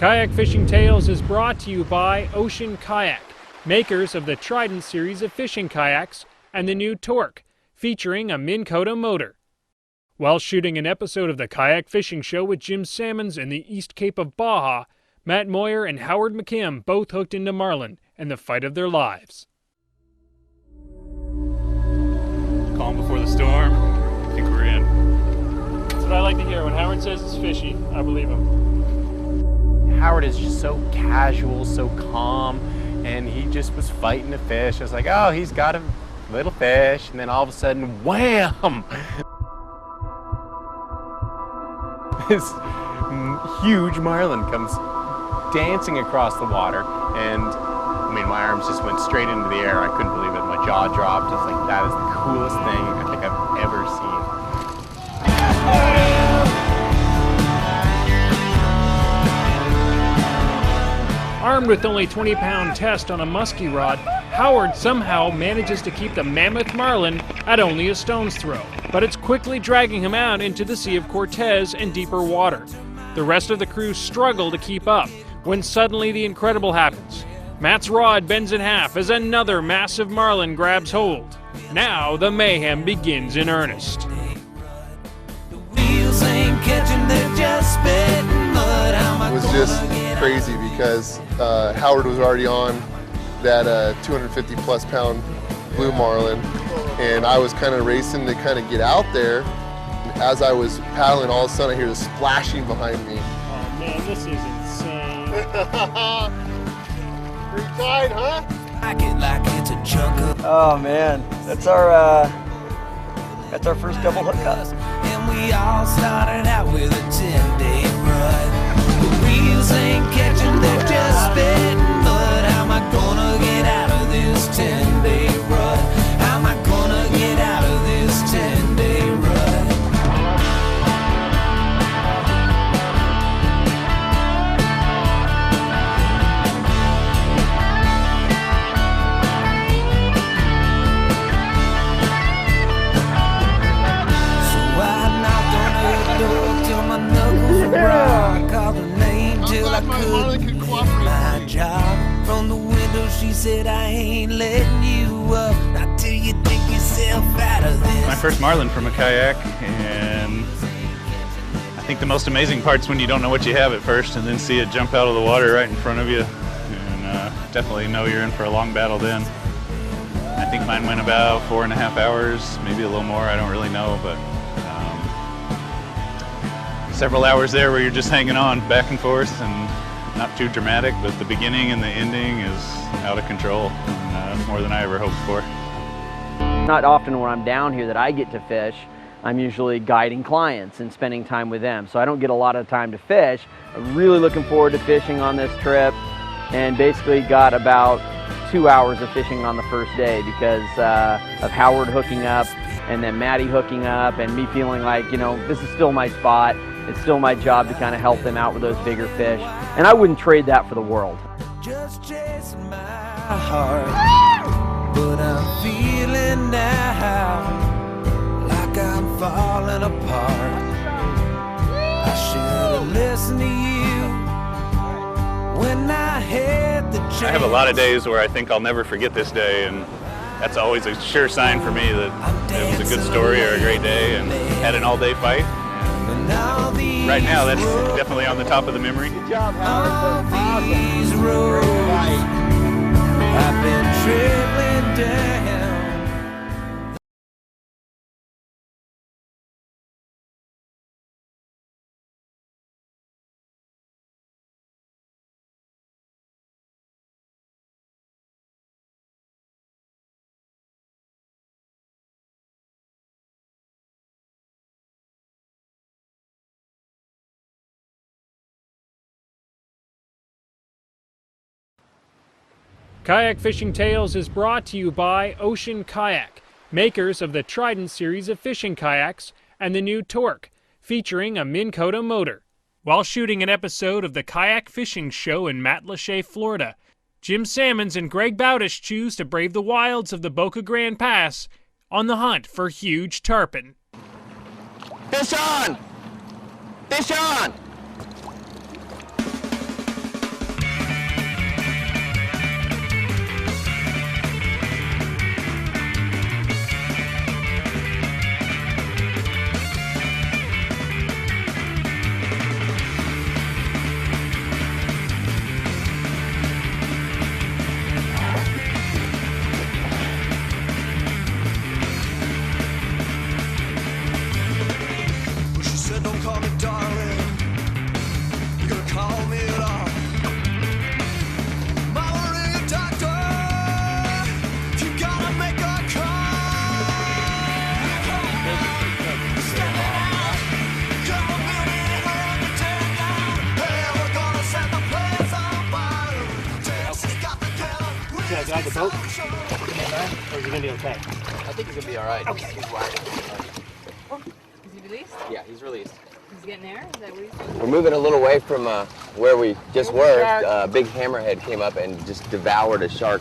Kayak Fishing Tales is brought to you by Ocean Kayak, makers of the Trident series of fishing kayaks and the new Torque, featuring a Minn Kota motor. While shooting an episode of the Kayak Fishing Show with Jim Salmons in the East Cape of Baja, Matt Moyer and Howard McKim both hooked into marlin and the fight of their lives. Calm before the storm. I think we're in. That's what I like to hear. When Howard says it's fishy, I believe him. Howard is just so casual, so calm, and he just was fighting the fish. I was like, oh, he's got a little fish, and then all of a sudden, wham! This huge marlin comes dancing across the water, and I mean, my arms just went straight into the air. I couldn't believe it. My jaw dropped. I was like, that is the coolest thing I think I've ever seen. Armed with only 20-pound test on a musky rod, Howard somehow manages to keep the mammoth marlin at only a stone's throw, but it's quickly dragging him out into the Sea of Cortez and deeper water. The rest of the crew struggle to keep up, when suddenly the incredible happens. Matt's rod bends in half as another massive marlin grabs hold. Now the mayhem begins in earnest. It was just crazy because Howard was already on that 250 plus pound blue marlin, and I was kind of racing to kind of get out there. And as I was paddling, all of a sudden I hear the splashing behind me. Oh man, this is insane. Pretty tight, huh? Oh man, that's our first double hookup. And we all started out with a 10-day run. The wheels ain't catching, they're just spitting mud. How am I gonna get out of this 10-day run? How am I gonna get out of this 10-day run? So I knocked on her door till my knuckles were raw. I called her name till I couldn't get my job. From the window she said, I ain't letting you up, not till you dig yourself out of this. My first marlin from a kayak, and I think the most amazing part's when you don't know what you have at first and then see it jump out of the water right in front of you, and definitely know you're in for a long battle then. I think mine went about 4.5 hours, maybe a little more, I don't really know, but several hours there where you're just hanging on back and forth, and not too dramatic, but the beginning and the ending is out of control, and more than I ever hoped for. Not often when I'm down here that I get to fish. I'm usually guiding clients and spending time with them, so I don't get a lot of time to fish. I'm really looking forward to fishing on this trip, and basically got about 2 hours of fishing on the first day because of Howard hooking up and then Maddie hooking up and me feeling like, you know, this is still my spot. It's still my job to kind of help them out with those bigger fish, and I wouldn't trade that for the world. Just chasing my heart, but I'm feeling now like I'm falling apart. I should have listened to you when I had the chance. I have a lot of days where I think I'll never forget this day, and that's always a sure sign for me that it was a good story or a great day and had an all-day fight. Right now, that's definitely on the top of the memory. Good job, Howard. These roads I've been traveling down. Kayak Fishing Tales is brought to you by Ocean Kayak, makers of the Trident series of fishing kayaks and the new Torque, featuring a Minn Kota motor. While shooting an episode of the Kayak Fishing Show in Matlacha, Florida, Jim Salmons and Greg Bowdish choose to brave the wilds of the Boca Grande Pass on the hunt for huge tarpon. Fish on! Fish on! call me at all. Mama, ring a doctor. You gotta make a call. Stand out. Come a minute, hold the turn down. Hey, we're gonna set the place on fire. Texas got the gun. Should I guide the boat? Or is he gonna be okay? I think he's gonna be all right. Okay. He's wide. Is he released? Yeah, he's released. He's getting there? Is that what he's doing? We're moving a little away from where we just were. A big hammerhead came up and just devoured a shark.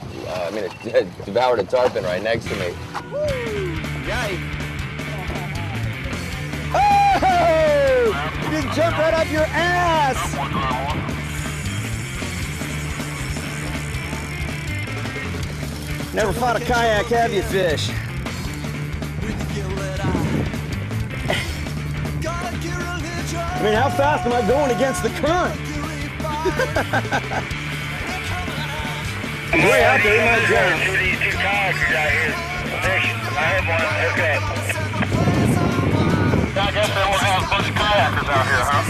Devoured a tarpon right next to me. Yikes. Oh! You just jumped right up your ass! Never fought a kayak, have you, fish? I mean, how fast am I going against the current? Way out there in my jam. See these two kayakers out here fishing. I heard one hook up. I guess they won't have a bunch of kayakers out here, huh?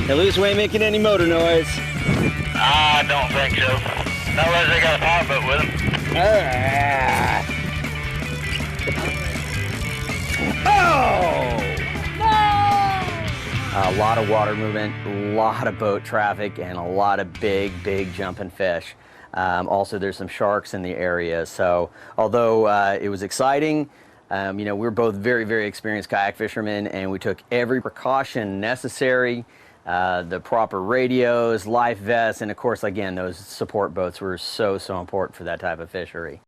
Hey, Luis, we ain't making any motor noise. I don't think so. Not unless they got a power boat with them. Oh! No! A lot of water movement, a lot of boat traffic, and a lot of big jumping fish. Also, there's some sharks in the area. So, although it was exciting, you know, we're both very experienced kayak fishermen, and we took every precaution necessary. The proper radios, life vests, and of course, again, those support boats were so important for that type of fishery.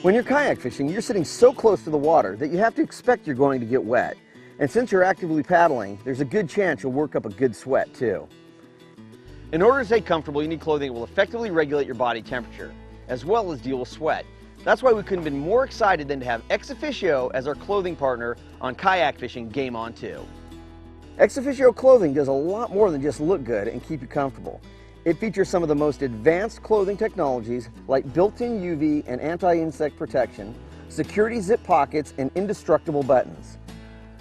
When you're kayak fishing, you're sitting so close to the water that you have to expect you're going to get wet. And since you're actively paddling, there's a good chance you'll work up a good sweat too. In order to stay comfortable, you need clothing that will effectively regulate your body temperature, as well as deal with sweat. That's why we couldn't have been more excited than to have Ex Officio as our clothing partner on kayak fishing Game On 2. Ex Officio clothing does a lot more than just look good and keep you comfortable. It features some of the most advanced clothing technologies like built-in UV and anti-insect protection, security zip pockets, and indestructible buttons.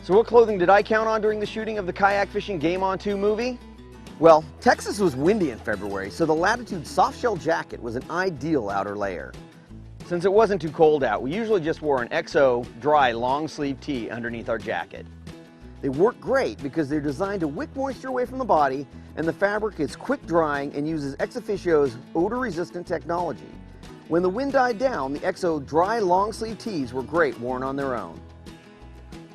So what clothing did I count on during the shooting of the kayak fishing Game On 2 movie? Well, Texas was windy in February, so the Latitude soft shell jacket was an ideal outer layer. Since it wasn't too cold out, we usually just wore an XO dry long sleeve tee underneath our jacket. They work great because they're designed to wick moisture away from the body, and the fabric is quick drying and uses Ex Officio's odor-resistant technology. When the wind died down, the XO dry long sleeve tees were great worn on their own.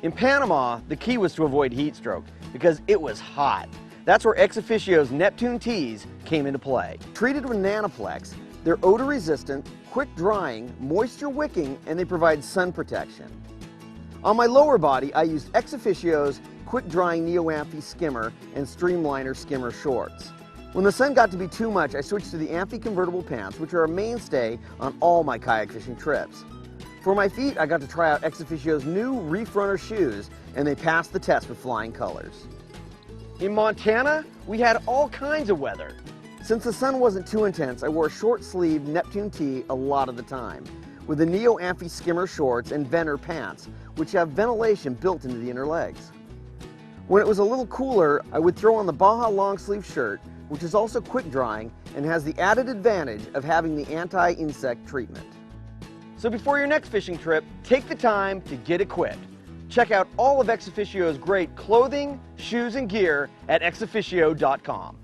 In Panama, the key was to avoid heat stroke because it was hot. That's where Ex Officio's Neptune tees came into play. Treated with Nanoplex, they're odor-resistant, quick drying, moisture wicking, and they provide sun protection. On my lower body, I used Ex Officio's quick drying Neo-Amphi skimmer and Streamliner skimmer shorts. When the sun got to be too much, I switched to the Amphi convertible pants, which are a mainstay on all my kayak fishing trips. For my feet, I got to try out Ex Officio's new Reef Runner shoes, and they passed the test with flying colors. In Montana, we had all kinds of weather. Since the sun wasn't too intense, I wore a short sleeve Neptune tee a lot of the time, with the Neo-Amphi skimmer shorts and Venner pants, which have ventilation built into the inner legs. When it was a little cooler, I would throw on the Baja long sleeve shirt, which is also quick drying and has the added advantage of having the anti-insect treatment. So before your next fishing trip, take the time to get equipped. Check out all of Ex Officio's great clothing, shoes, and gear at exofficio.com.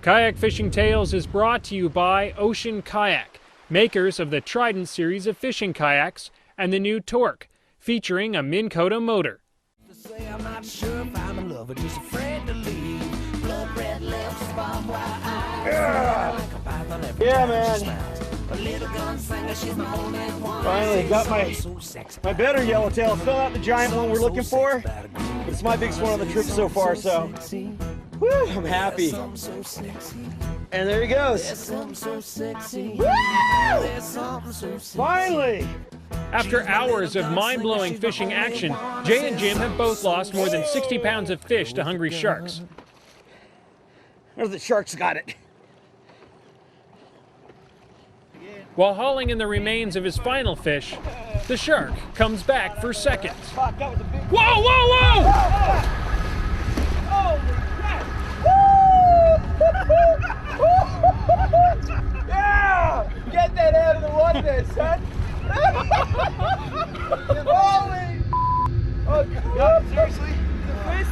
Kayak Fishing Tales is brought to you by Ocean Kayak, makers of the Trident series of fishing kayaks and the new Torque, featuring a Minn Kota motor. I'm not sure if I'm in love or just afraid to leave. Yeah, man. Finally got my better yellowtail. Still not the giant one we're looking for, but it's my biggest one on the trip so far, so woo, I'm happy. And there he goes. Woo! Finally! After hours of mind-blowing fishing action, Jay and Jim have both lost more than 60 pounds of fish to hungry sharks. The sharks got it. While hauling in the remains of his final fish, the shark comes back for seconds. Fuck, that was a big... Whoa, whoa, whoa! Holy crap! Yeah! Get that out of the water there, son! Holy! Oh, God, seriously? The first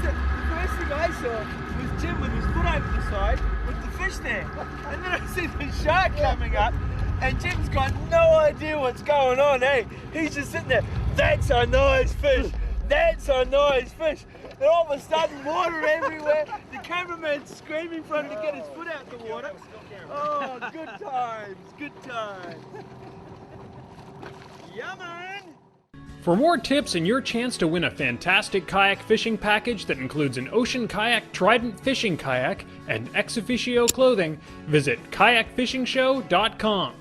thing I saw was Jim with his foot over the side with the fish there. And then I see the shark coming up, and Jim's got no idea what's going on, hey? He's just sitting there, that's a nice fish! That's a nice fish! And all of a sudden, water everywhere. The cameraman's screaming for him to get his foot out the water. Oh, good times, good times. Yeah, man! For more tips and your chance to win a fantastic kayak fishing package that includes an Ocean Kayak Trident fishing kayak and ex officio clothing, visit kayakfishingshow.com.